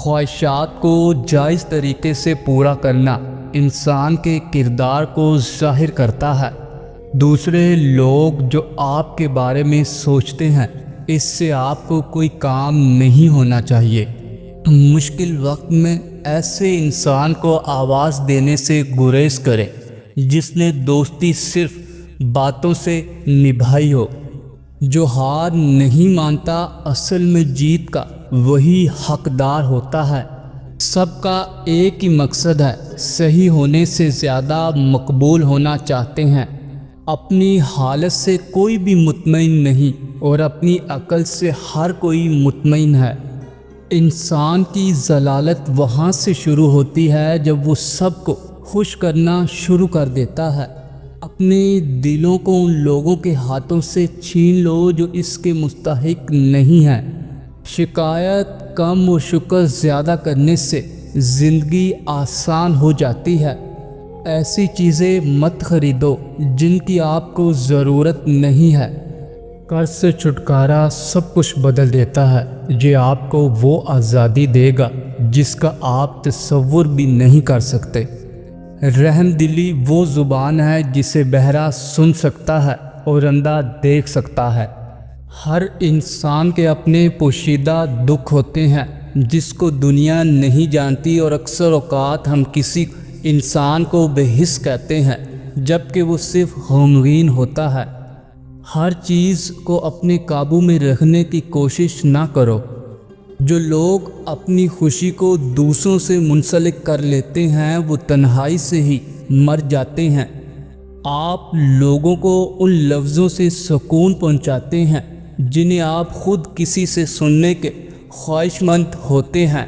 خواہشات کو جائز طریقے سے پورا کرنا انسان کے کردار کو ظاہر کرتا ہے۔ دوسرے لوگ جو آپ کے بارے میں سوچتے ہیں، اس سے آپ کو کوئی کام نہیں ہونا چاہیے۔ مشکل وقت میں ایسے انسان کو آواز دینے سے گریز کریں جس نے دوستی صرف باتوں سے نبھائی ہو۔ جو ہار نہیں مانتا اصل میں جیت کا وہی حقدار ہوتا ہے۔ سب کا ایک ہی مقصد ہے، صحیح ہونے سے زیادہ مقبول ہونا چاہتے ہیں۔ اپنی حالت سے کوئی بھی مطمئن نہیں اور اپنی عقل سے ہر کوئی مطمئن ہے۔ انسان کی ضلالت وہاں سے شروع ہوتی ہے جب وہ سب کو خوش کرنا شروع کر دیتا ہے۔ اپنے دلوں کو ان لوگوں کے ہاتھوں سے چھین لو جو اس کے مستحق نہیں ہیں۔ شکایت کم اور شکر زیادہ کرنے سے زندگی آسان ہو جاتی ہے۔ ایسی چیزیں مت خریدو جن کی آپ کو ضرورت نہیں ہے۔ قرض سے چھٹکارا سب کچھ بدل دیتا ہے۔ یہ آپ کو وہ آزادی دے گا جس کا آپ تصور بھی نہیں کر سکتے۔ رحم دلی وہ زبان ہے جسے بہرا سن سکتا ہے اور اندھا دیکھ سکتا ہے۔ ہر انسان کے اپنے پوشیدہ دکھ ہوتے ہیں جس کو دنیا نہیں جانتی، اور اکثر اوقات ہم کسی انسان کو بے حس کہتے ہیں جبکہ وہ صرف غمگین ہوتا ہے۔ ہر چیز کو اپنے قابو میں رکھنے کی کوشش نہ کرو۔ جو لوگ اپنی خوشی کو دوسروں سے منسلک کر لیتے ہیں وہ تنہائی سے ہی مر جاتے ہیں۔ آپ لوگوں کو ان لفظوں سے سکون پہنچاتے ہیں جنہیں آپ خود کسی سے سننے کے خواہش مند ہوتے ہیں۔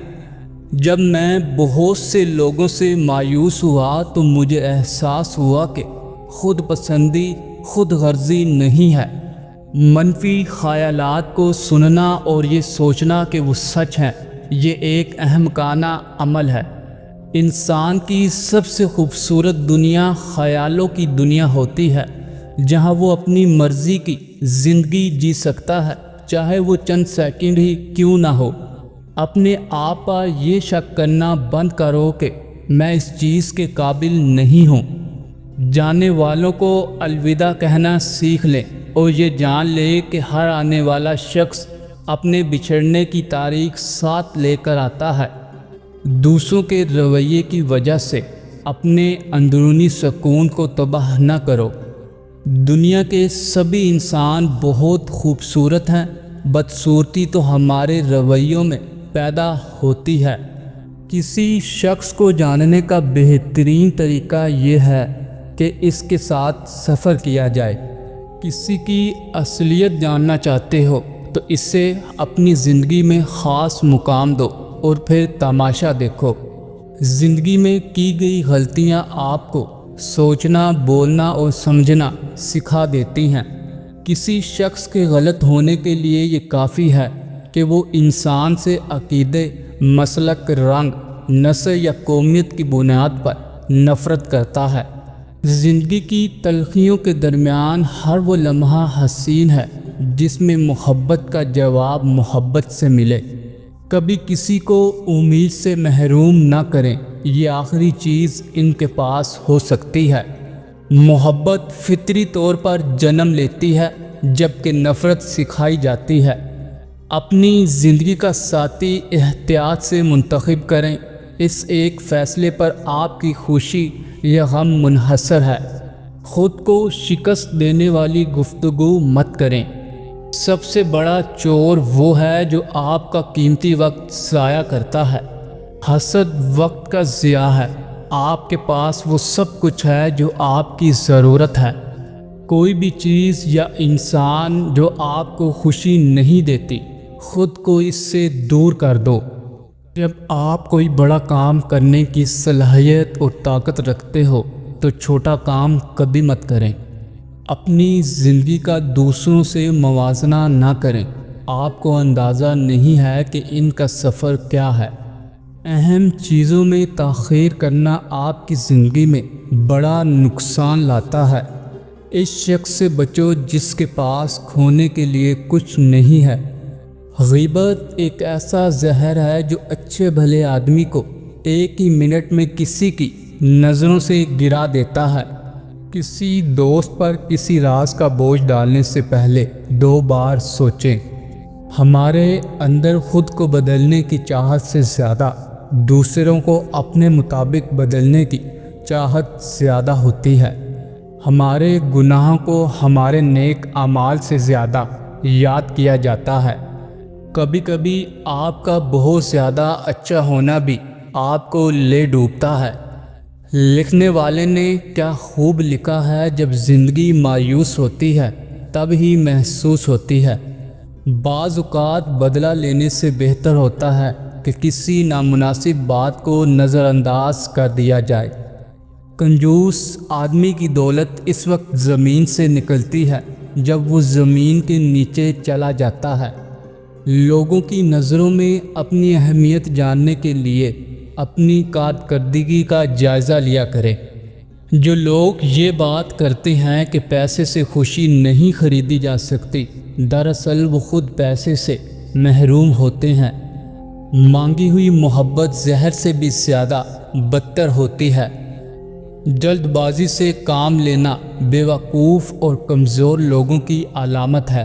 جب میں بہت سے لوگوں سے مایوس ہوا تو مجھے احساس ہوا کہ خود پسندی خود غرضی نہیں ہے۔ منفی خیالات کو سننا اور یہ سوچنا کہ وہ سچ ہیں، یہ ایک احمقانہ عمل ہے۔ انسان کی سب سے خوبصورت دنیا خیالوں کی دنیا ہوتی ہے، جہاں وہ اپنی مرضی کی زندگی جی سکتا ہے، چاہے وہ چند سیکنڈ ہی کیوں نہ ہو۔ اپنے آپ پر یہ شک کرنا بند کرو کہ میں اس چیز کے قابل نہیں ہوں۔ جانے والوں کو الوداع کہنا سیکھ لیں اور یہ جان لیں کہ ہر آنے والا شخص اپنے بچھڑنے کی تاریخ ساتھ لے کر آتا ہے۔ دوسروں کے رویے کی وجہ سے اپنے اندرونی سکون کو تباہ نہ کرو۔ دنیا کے سبھی انسان بہت خوبصورت ہیں، بدصورتی تو ہمارے رویوں میں پیدا ہوتی ہے۔ کسی شخص کو جاننے کا بہترین طریقہ یہ ہے کہ اس کے ساتھ سفر کیا جائے۔ کسی کی اصلیت جاننا چاہتے ہو تو اسے اپنی زندگی میں خاص مقام دو اور پھر تماشا دیکھو۔ زندگی میں کی گئی غلطیاں آپ کو سوچنا، بولنا اور سمجھنا سکھا دیتی ہیں۔ کسی شخص کے غلط ہونے کے لیے یہ کافی ہے کہ وہ انسان سے عقیدے، مسلک، رنگ، نسل یا قومیت کی بنیاد پر نفرت کرتا ہے۔ زندگی کی تلخیوں کے درمیان ہر وہ لمحہ حسین ہے جس میں محبت کا جواب محبت سے ملے۔ کبھی کسی کو امید سے محروم نہ کریں، یہ آخری چیز ان کے پاس ہو سکتی ہے۔ محبت فطری طور پر جنم لیتی ہے جبکہ نفرت سکھائی جاتی ہے۔ اپنی زندگی کا ساتھی احتیاط سے منتخب کریں، اس ایک فیصلے پر آپ کی خوشی یا غم منحصر ہے۔ خود کو شکست دینے والی گفتگو مت کریں۔ سب سے بڑا چور وہ ہے جو آپ کا قیمتی وقت ضائع کرتا ہے۔ حسد وقت کا ضیاع ہے۔ آپ کے پاس وہ سب کچھ ہے جو آپ کی ضرورت ہے۔ کوئی بھی چیز یا انسان جو آپ کو خوشی نہیں دیتی، خود کو اس سے دور کر دو۔ جب آپ کوئی بڑا کام کرنے کی صلاحیت اور طاقت رکھتے ہو تو چھوٹا کام کبھی مت کریں۔ اپنی زندگی کا دوسروں سے موازنہ نہ کریں۔ آپ کو اندازہ نہیں ہے کہ ان کا سفر کیا ہے۔ اہم چیزوں میں تاخیر کرنا آپ کی زندگی میں بڑا نقصان لاتا ہے۔ اس شخص سے بچو جس کے پاس کھونے کے لیے کچھ نہیں ہے۔ غیبت ایک ایسا زہر ہے جو اچھے بھلے آدمی کو ایک ہی منٹ میں کسی کی نظروں سے گرا دیتا ہے۔ کسی دوست پر کسی راز کا بوجھ ڈالنے سے پہلے 2 بار سوچیں۔ ہمارے اندر خود کو بدلنے کی چاہت سے زیادہ دوسروں کو اپنے مطابق بدلنے کی چاہت زیادہ ہوتی ہے۔ ہمارے گناہوں کو ہمارے نیک اعمال سے زیادہ یاد کیا جاتا ہے۔ کبھی کبھی آپ کا بہت زیادہ اچھا ہونا بھی آپ کو لے ڈوبتا ہے۔ لکھنے والے نے کیا خوب لکھا ہے، جب زندگی مایوس ہوتی ہے تب ہی محسوس ہوتی ہے۔ بعض اوقات بدلہ لینے سے بہتر ہوتا ہے کہ کسی نامناسب بات کو نظر انداز کر دیا جائے۔ کنجوس آدمی کی دولت اس وقت زمین سے نکلتی ہے جب وہ زمین کے نیچے چلا جاتا ہے۔ لوگوں کی نظروں میں اپنی اہمیت جاننے کے لیے اپنی کارکردگی کا جائزہ لیا کریں۔ جو لوگ یہ بات کرتے ہیں کہ پیسے سے خوشی نہیں خریدی جا سکتی، دراصل وہ خود پیسے سے محروم ہوتے ہیں۔ مانگی ہوئی محبت زہر سے بھی زیادہ بدتر ہوتی ہے۔ جلد بازی سے کام لینا بیوقوف اور کمزور لوگوں کی علامت ہے۔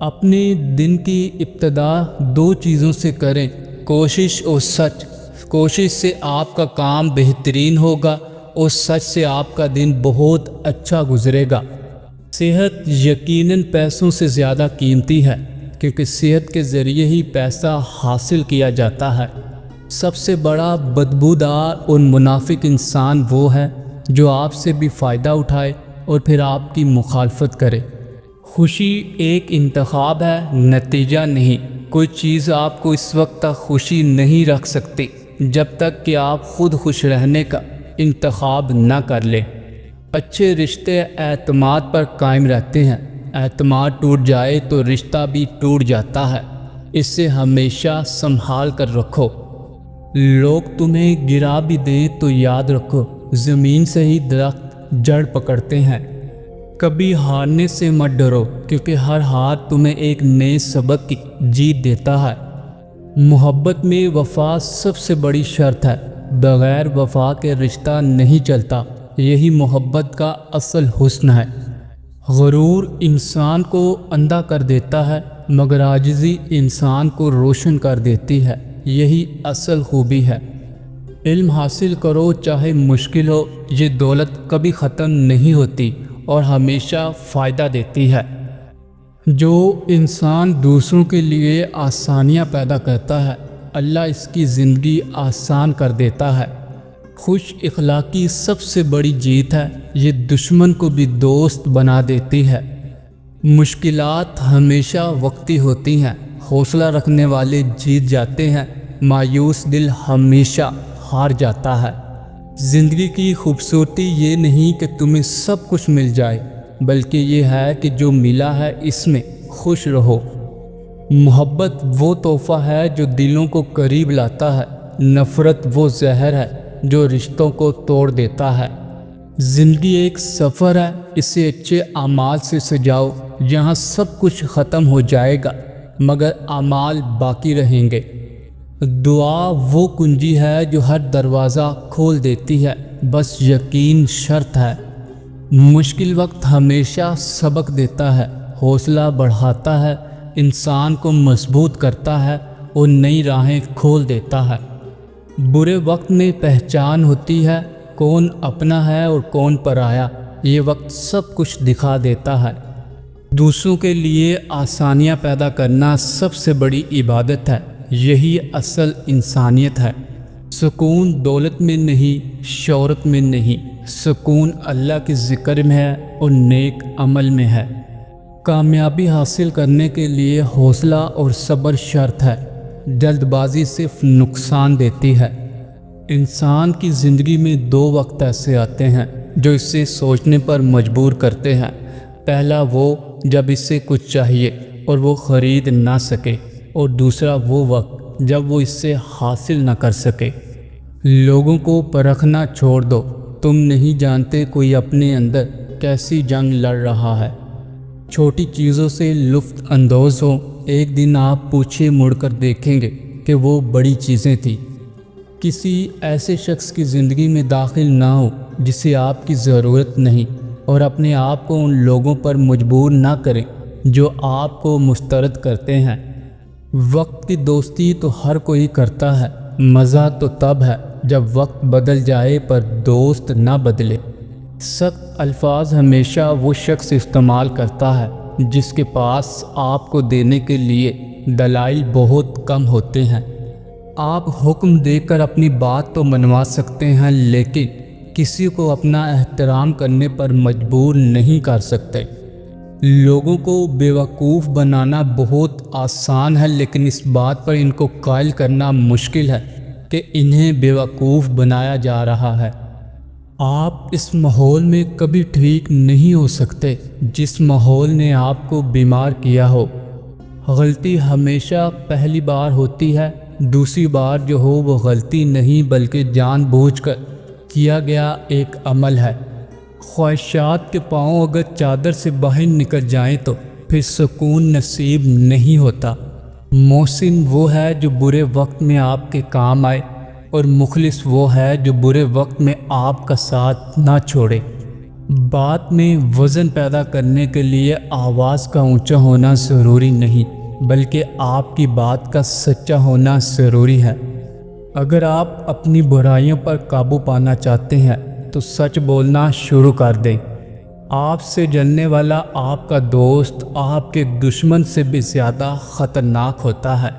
اپنے دن کی ابتدا 2 چیزوں سے کریں، کوشش اور سچ۔ کوشش سے آپ کا کام بہترین ہوگا اور سچ سے آپ کا دن بہت اچھا گزرے گا۔ صحت یقیناً پیسوں سے زیادہ قیمتی ہے، کیونکہ صحت کے ذریعے ہی پیسہ حاصل کیا جاتا ہے۔ سب سے بڑا بدبودار اور منافق انسان وہ ہے جو آپ سے بھی فائدہ اٹھائے اور پھر آپ کی مخالفت کرے۔ خوشی ایک انتخاب ہے، نتیجہ نہیں۔ کوئی چیز آپ کو اس وقت تک خوشی نہیں رکھ سکتی جب تک کہ آپ خود خوش رہنے کا انتخاب نہ کر لیں۔ اچھے رشتے اعتماد پر قائم رہتے ہیں۔ اعتماد ٹوٹ جائے تو رشتہ بھی ٹوٹ جاتا ہے۔ اسے ہمیشہ سنبھال کر رکھو۔ لوگ تمہیں گرا بھی دیں تو یاد رکھو، زمین سے ہی درخت جڑ پکڑتے ہیں۔ کبھی ہارنے سے مت ڈرو، کیونکہ ہر ہار تمہیں ایک نئے سبق کی جیت دیتا ہے۔ محبت میں وفا سب سے بڑی شرط ہے۔ بغیر وفا کے رشتہ نہیں چلتا۔ یہی محبت کا اصل حسن ہے۔ غرور انسان کو اندھا کر دیتا ہے، مگر عاجزی انسان کو روشن کر دیتی ہے۔ یہی اصل خوبی ہے۔ علم حاصل کرو چاہے مشکل ہو، یہ دولت کبھی ختم نہیں ہوتی اور ہمیشہ فائدہ دیتی ہے۔ جو انسان دوسروں کے لیے آسانیاں پیدا کرتا ہے، اللہ اس کی زندگی آسان کر دیتا ہے۔ خوش اخلاقی سب سے بڑی جیت ہے، یہ دشمن کو بھی دوست بنا دیتی ہے۔ مشکلات ہمیشہ وقتی ہوتی ہیں، حوصلہ رکھنے والے جیت جاتے ہیں، مایوس دل ہمیشہ ہار جاتا ہے۔ زندگی کی خوبصورتی یہ نہیں کہ تمہیں سب کچھ مل جائے، بلکہ یہ ہے کہ جو ملا ہے اس میں خوش رہو۔ محبت وہ تحفہ ہے جو دلوں کو قریب لاتا ہے، نفرت وہ زہر ہے جو رشتوں کو توڑ دیتا ہے۔ زندگی ایک سفر ہے، اسے اچھے اعمال سے سجاؤ، جہاں سب کچھ ختم ہو جائے گا مگر اعمال باقی رہیں گے۔ دعا وہ کنجی ہے جو ہر دروازہ کھول دیتی ہے، بس یقین شرط ہے۔ مشکل وقت ہمیشہ سبق دیتا ہے، حوصلہ بڑھاتا ہے، انسان کو مضبوط کرتا ہے اور نئی راہیں کھول دیتا ہے۔ برے وقت میں پہچان ہوتی ہے کون اپنا ہے اور کون پرایا۔ یہ وقت سب کچھ دکھا دیتا ہے۔ دوسروں کے لیے آسانیاں پیدا کرنا سب سے بڑی عبادت ہے، یہی اصل انسانیت ہے۔ سکون دولت میں نہیں، شہرت میں نہیں، سکون اللہ کے ذکر میں ہے اور نیک عمل میں ہے۔ کامیابی حاصل کرنے کے لیے حوصلہ اور صبر شرط ہے، جلد بازی صرف نقصان دیتی ہے۔ انسان کی زندگی میں 2 وقت ایسے آتے ہیں جو اسے سوچنے پر مجبور کرتے ہیں۔ پہلا وہ جب اسے کچھ چاہیے اور وہ خرید نہ سکے، اور دوسرا وہ وقت جب وہ اس سے حاصل نہ کر سکے۔ لوگوں کو پرکھنا چھوڑ دو، تم نہیں جانتے کوئی اپنے اندر کیسی جنگ لڑ رہا ہے۔ چھوٹی چیزوں سے لطف اندوز ہو، ایک دن آپ پیچھے مڑ کر دیکھیں گے کہ وہ بڑی چیزیں تھیں۔ کسی ایسے شخص کی زندگی میں داخل نہ ہو جسے آپ کی ضرورت نہیں، اور اپنے آپ کو ان لوگوں پر مجبور نہ کریں جو آپ کو مسترد کرتے ہیں۔ وقت کی دوستی تو ہر کوئی کرتا ہے، مزہ تو تب ہے جب وقت بدل جائے پر دوست نہ بدلے۔ سخت الفاظ ہمیشہ وہ شخص استعمال کرتا ہے جس کے پاس آپ کو دینے کے لیے دلائل بہت کم ہوتے ہیں۔ آپ حکم دے کر اپنی بات تو منوا سکتے ہیں، لیکن کسی کو اپنا احترام کرنے پر مجبور نہیں کر سکتے۔ لوگوں کو بیوقوف بنانا بہت آسان ہے، لیکن اس بات پر ان کو قائل کرنا مشکل ہے کہ انہیں بیوقوف بنایا جا رہا ہے۔ آپ اس ماحول میں کبھی ٹھیک نہیں ہو سکتے جس ماحول نے آپ کو بیمار کیا ہو۔ غلطی ہمیشہ پہلی بار ہوتی ہے، دوسری بار جو ہو وہ غلطی نہیں بلکہ جان بوجھ کر کیا گیا ایک عمل ہے۔ خواہشات کے پاؤں اگر چادر سے باہر نکل جائیں تو پھر سکون نصیب نہیں ہوتا۔ محسن وہ ہے جو برے وقت میں آپ کے کام آئے، اور مخلص وہ ہے جو برے وقت میں آپ کا ساتھ نہ چھوڑے۔ بات میں وزن پیدا کرنے کے لیے آواز کا اونچا ہونا ضروری نہیں، بلکہ آپ کی بات کا سچا ہونا ضروری ہے۔ اگر آپ اپنی برائیوں پر قابو پانا چاہتے ہیں تو سچ بولنا شروع کر دیں۔ آپ سے جلنے والا آپ کا دوست آپ کے دشمن سے بھی زیادہ خطرناک ہوتا ہے۔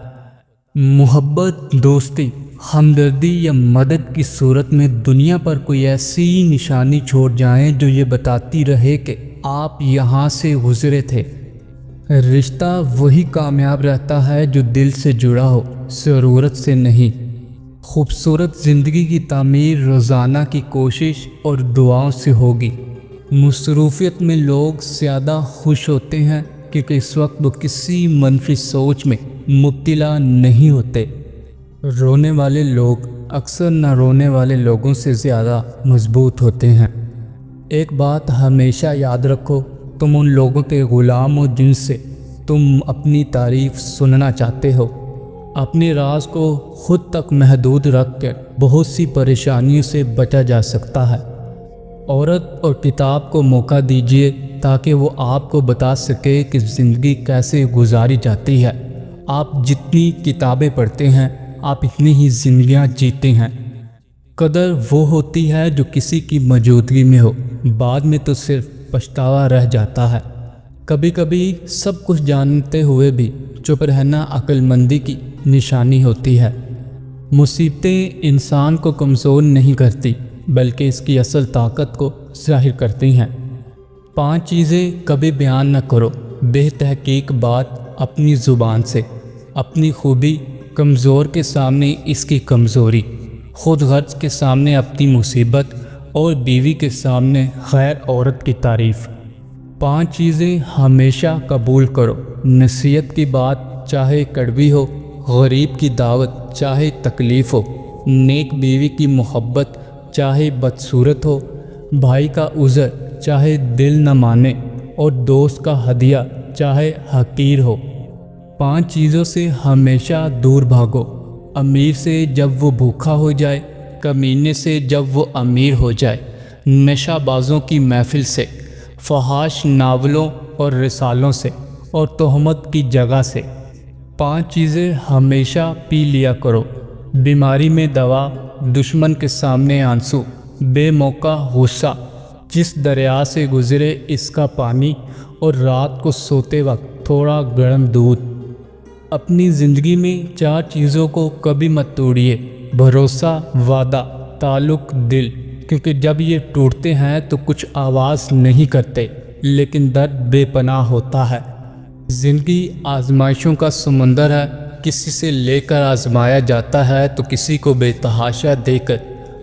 محبت، دوستی، ہمدردی یا مدد کی صورت میں دنیا پر کوئی ایسی نشانی چھوڑ جائیں جو یہ بتاتی رہے کہ آپ یہاں سے گزرے تھے۔ رشتہ وہی کامیاب رہتا ہے جو دل سے جڑا ہو، ضرورت سے نہیں۔ خوبصورت زندگی کی تعمیر روزانہ کی کوشش اور دعاؤں سے ہوگی۔ مصروفیت میں لوگ زیادہ خوش ہوتے ہیں کیونکہ اس وقت وہ کسی منفی سوچ میں مبتلا نہیں ہوتے۔ رونے والے لوگ اکثر نہ رونے والے لوگوں سے زیادہ مضبوط ہوتے ہیں۔ ایک بات ہمیشہ یاد رکھو، تم ان لوگوں کے غلام ہو جن سے تم اپنی تعریف سننا چاہتے ہو۔ اپنے راز کو خود تک محدود رکھ کر بہت سی پریشانیوں سے بچا جا سکتا ہے۔ عورت اور کتاب کو موقع دیجیے تاکہ وہ آپ کو بتا سکے کہ زندگی کیسے گزاری جاتی ہے۔ آپ جتنی کتابیں پڑھتے ہیں، آپ اتنی ہی زندگیاں جیتے ہیں۔ قدر وہ ہوتی ہے جو کسی کی موجودگی میں ہو، بعد میں تو صرف پچھتاوا رہ جاتا ہے۔ کبھی کبھی سب کچھ جانتے ہوئے بھی چپ رہنا عقل مندی کی نشانی ہوتی ہے۔ مصیبتیں انسان کو کمزور نہیں کرتی بلکہ اس کی اصل طاقت کو ظاہر کرتی ہیں۔ 5 چیزیں کبھی بیان نہ کرو۔ بے تحقیق بات اپنی زبان سے۔ اپنی خوبی، کمزور کے سامنے اس کی کمزوری، خود غرض کے سامنے اپنی مصیبت، اور بیوی کے سامنے غیر عورت کی تعریف۔ 5 چیزیں ہمیشہ قبول کرو۔ نصیحت کی بات چاہے کڑوی ہو، غریب کی دعوت چاہے تکلیف ہو، نیک بیوی کی محبت چاہے بدصورت ہو، بھائی کا عذر چاہے دل نہ مانے، اور دوست کا ہدیہ چاہے حقیر ہو۔ 5 چیزوں سے ہمیشہ دور بھاگو۔ امیر سے جب وہ بھوکا ہو جائے، کمینے سے جب وہ امیر ہو جائے، نشہ بازوں کی محفل سے، فحش ناولوں اور رسالوں سے، اور تہمت کی جگہ سے۔ 5 چیزیں ہمیشہ پی لیا کرو۔ بیماری میں دوا، دشمن کے سامنے آنسو، بے موقع غصہ، جس دریا سے گزرے اس کا پانی، اور رات کو سوتے وقت تھوڑا گرم دودھ۔ اپنی زندگی میں 4 چیزوں کو کبھی مت توڑیے: بھروسہ، وعدہ، تعلق، دل، کیونکہ جب یہ ٹوٹتے ہیں تو کچھ آواز نہیں کرتے لیکن درد بے پناہ ہوتا ہے۔ زندگی آزمائشوں کا سمندر ہے، کسی سے لے کر آزمایا جاتا ہے تو کسی کو بے تحاشا دے کر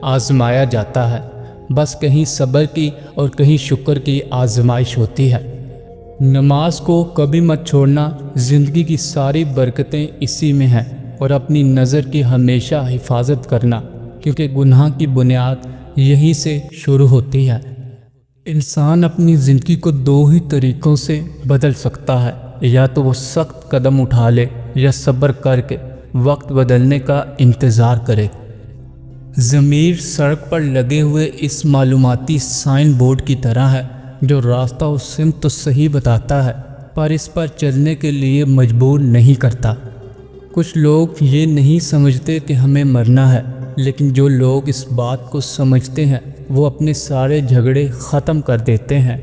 آزمایا جاتا ہے۔ بس کہیں صبر کی اور کہیں شکر کی آزمائش ہوتی ہے۔ نماز کو کبھی مت چھوڑنا، زندگی کی ساری برکتیں اسی میں ہیں، اور اپنی نظر کی ہمیشہ حفاظت کرنا، کیونکہ گناہ کی بنیاد یہیں سے شروع ہوتی ہے۔ انسان اپنی زندگی کو 2 ہی طریقوں سے بدل سکتا ہے: یا تو وہ سخت قدم اٹھا لے یا صبر کر کے وقت بدلنے کا انتظار کرے۔ ضمیر سڑک پر لگے ہوئے اس معلوماتی سائن بورڈ کی طرح ہے جو راستہ و سمت تو صحیح بتاتا ہے پر اس پر چلنے کے لیے مجبور نہیں کرتا۔ کچھ لوگ یہ نہیں سمجھتے کہ ہمیں مرنا ہے، لیکن جو لوگ اس بات کو سمجھتے ہیں وہ اپنے سارے جھگڑے ختم کر دیتے ہیں۔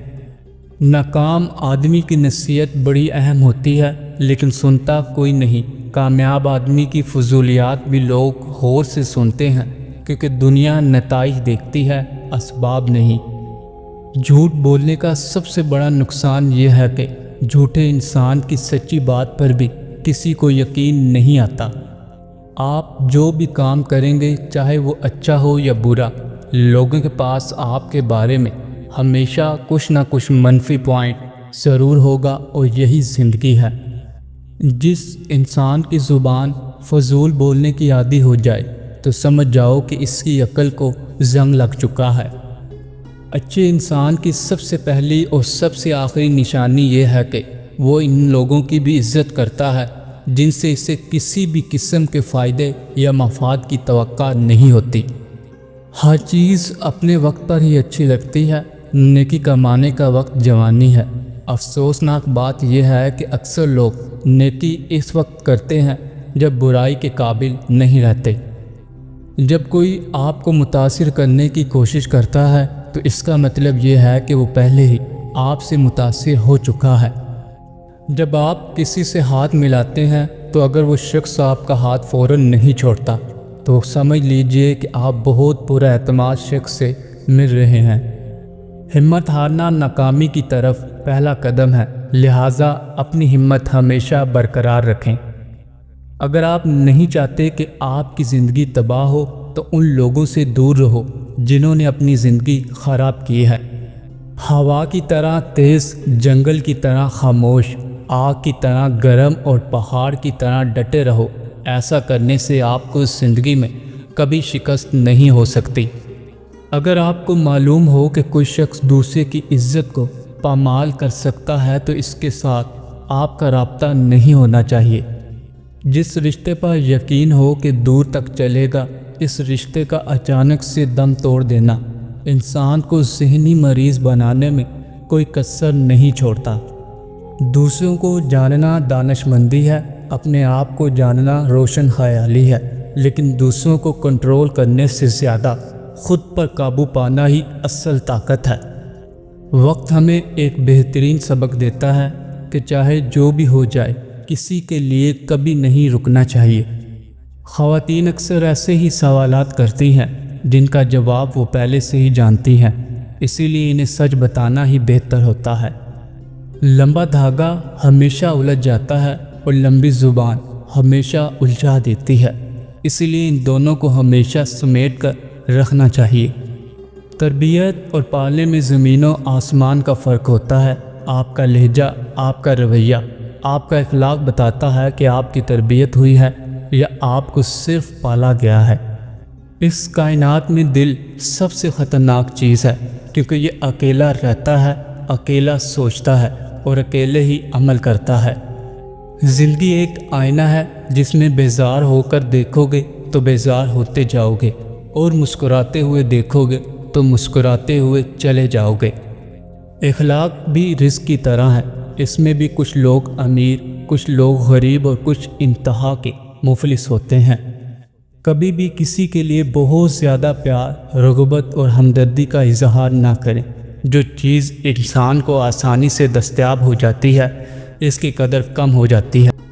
ناکام آدمی کی نصیحت بڑی اہم ہوتی ہے لیکن سنتا کوئی نہیں۔ کامیاب آدمی کی فضولیات بھی لوگ غور سے سنتے ہیں کیونکہ دنیا نتائج دیکھتی ہے، اسباب نہیں۔ جھوٹ بولنے کا سب سے بڑا نقصان یہ ہے کہ جھوٹے انسان کی سچی بات پر بھی کسی کو یقین نہیں آتا۔ آپ جو بھی کام کریں گے چاہے وہ اچھا ہو یا برا، لوگوں کے پاس آپ کے بارے میں ہمیشہ کچھ نہ کچھ منفی پوائنٹ ضرور ہوگا اور یہی زندگی ہے۔ جس انسان کی زبان فضول بولنے کی عادی ہو جائے تو سمجھ جاؤ کہ اس کی عقل کو زنگ لگ چکا ہے۔ اچھے انسان کی سب سے پہلی اور سب سے آخری نشانی یہ ہے کہ وہ ان لوگوں کی بھی عزت کرتا ہے جن سے اسے کسی بھی قسم کے فائدے یا مفاد کی توقع نہیں ہوتی۔ ہر چیز اپنے وقت پر ہی اچھی لگتی ہے، نیکی کمانے کا وقت جوانی ہے۔ افسوسناک بات یہ ہے کہ اکثر لوگ نیکی اس وقت کرتے ہیں جب برائی کے قابل نہیں رہتے۔ جب کوئی آپ کو متاثر کرنے کی کوشش کرتا ہے تو اس کا مطلب یہ ہے کہ وہ پہلے ہی آپ سے متاثر ہو چکا ہے۔ جب آپ کسی سے ہاتھ ملاتے ہیں تو اگر وہ شخص آپ کا ہاتھ فوراً نہیں چھوڑتا تو سمجھ لیجئے کہ آپ بہت پرا اعتماد شخص سے مل رہے ہیں۔ ہمت ہارنا ناکامی کی طرف پہلا قدم ہے، لہٰذا اپنی ہمت ہمیشہ برقرار رکھیں۔ اگر آپ نہیں چاہتے کہ آپ کی زندگی تباہ ہو تو ان لوگوں سے دور رہو جنہوں نے اپنی زندگی خراب کی ہے۔ ہوا کی طرح تیز، جنگل کی طرح خاموش، آگ کی طرح گرم اور پہاڑ کی طرح ڈٹے رہو۔ ایسا کرنے سے آپ کو اس زندگی میں کبھی شکست نہیں ہو سکتی۔ اگر آپ کو معلوم ہو کہ کوئی شخص دوسرے کی عزت کو پامال کر سکتا ہے تو اس کے ساتھ آپ کا رابطہ نہیں ہونا چاہیے۔ جس رشتے پر یقین ہو کہ دور تک چلے گا، اس رشتے کا اچانک سے دم توڑ دینا انسان کو ذہنی مریض بنانے میں کوئی کسر نہیں چھوڑتا۔ دوسروں کو جاننا دانشمندی ہے، اپنے آپ کو جاننا روشن خیالی ہے، لیکن دوسروں کو کنٹرول کرنے سے زیادہ خود پر قابو پانا ہی اصل طاقت ہے۔ وقت ہمیں ایک بہترین سبق دیتا ہے کہ چاہے جو بھی ہو جائے کسی کے لیے کبھی نہیں رکنا چاہیے۔ خواتین اکثر ایسے ہی سوالات کرتی ہیں جن کا جواب وہ پہلے سے ہی جانتی ہیں، اسی لیے انہیں سچ بتانا ہی بہتر ہوتا ہے۔ لمبا دھاگا ہمیشہ الجھ جاتا ہے اور لمبی زبان ہمیشہ الجھا دیتی ہے، اسی لیے ان دونوں کو ہمیشہ سمیٹ کر رکھنا چاہیے۔ تربیت اور پالنے میں زمین و آسمان کا فرق ہوتا ہے۔ آپ کا لہجہ، آپ کا رویہ، آپ کا اخلاق بتاتا ہے کہ آپ کی تربیت ہوئی ہے یا آپ کو صرف پالا گیا ہے۔ اس کائنات میں دل سب سے خطرناک چیز ہے کیونکہ یہ اکیلا رہتا ہے، اکیلا سوچتا ہے اور اکیلے ہی عمل کرتا ہے۔ زندگی ایک آئینہ ہے جس میں بیزار ہو کر دیکھو گے تو بیزار ہوتے جاؤ گے اور مسکراتے ہوئے دیکھو گے تو مسکراتے ہوئے چلے جاؤ گے۔ اخلاق بھی رزق کی طرح ہے، اس میں بھی کچھ لوگ امیر، کچھ لوگ غریب اور کچھ انتہا کے مفلس ہوتے ہیں۔ کبھی بھی کسی کے لیے بہت زیادہ پیار، رغبت اور ہمدردی کا اظہار نہ کریں۔ جو چیز انسان کو آسانی سے دستیاب ہو جاتی ہے اس کی قدر کم ہو جاتی ہے۔